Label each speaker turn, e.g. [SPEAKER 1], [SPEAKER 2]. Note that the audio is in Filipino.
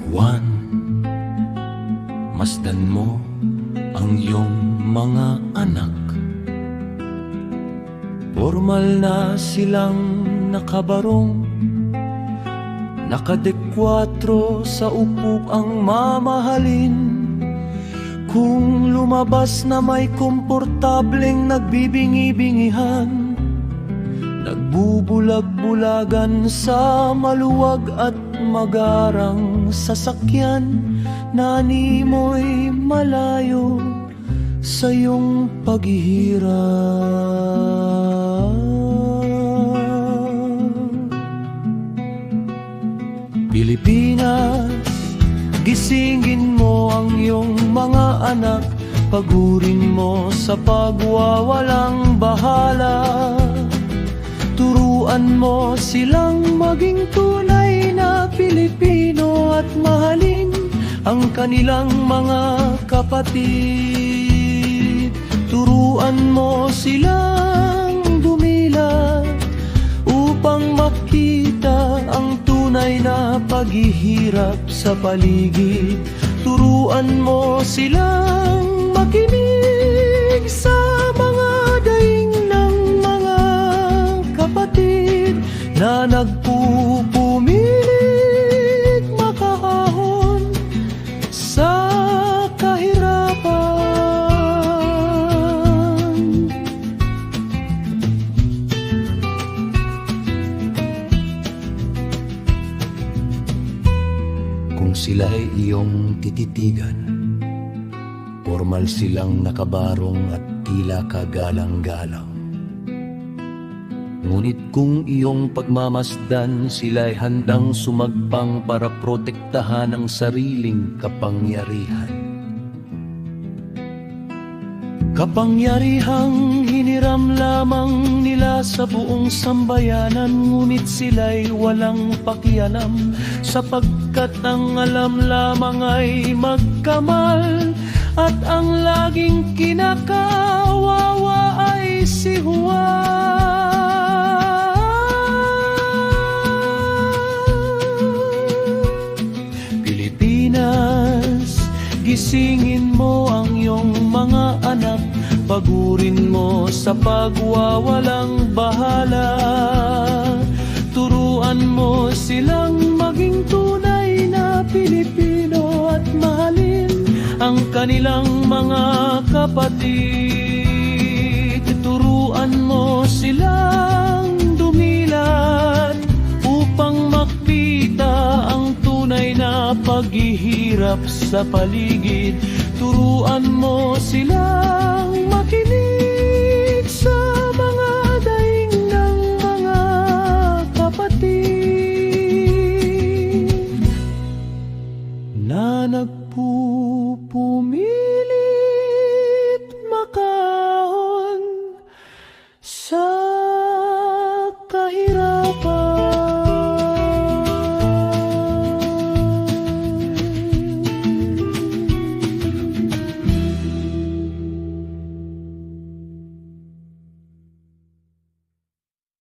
[SPEAKER 1] Juan, masdan mo ang iyong mga anak. Formal na silang nakabarong, nakadekwatro sa upo ang mamahalin. Kung lumabas na may komportableng nagbibingi-bingihan, nagbubulag-bulagan sa maluwag at magarang sasakyan, na animoy malayo sa iyong paghihirap. Pilipinas, gisingin mo ang iyong mga anak, pagurin mo sa pagwawalang bahala. Turuan mo silang maging tunay na Pilipino at mahalin ang kanilang mga kapatid. Turuan mo silang dumilat upang makita ang tunay na paghihirap sa paligid. Turuan mo silang makinig sa mga daing ng mga kapatid na nagpupumilit makahahon sa kahirapan. Kung sila'y iyong tititigan, formal silang nakabarong at tila kagalang-galang. Ngunit kung iyong pagmamasdan, sila'y handang sumagpang para protektahan ang sariling kapangyarihan. Kapangyarihang hiniram lamang nila sa buong sambayanan, ngunit sila'y walang pakialam, sapagkat ang alam lamang ay magkamal, at ang laging kinakawawa ay si Juan. Pilipinas, gisingin mo ang iyong mga anak, pagurin mo sa pagwawalang bahala. Turuan mo silang maging tunay na Pilipino at mahalin ang kanilang mga kapatid. Turuan mo silang dumilat upang makita ang tunay na paghihirap sa paligid. Turuan mo silang makinig sa mga daing ng mga kapatid na nagpupumi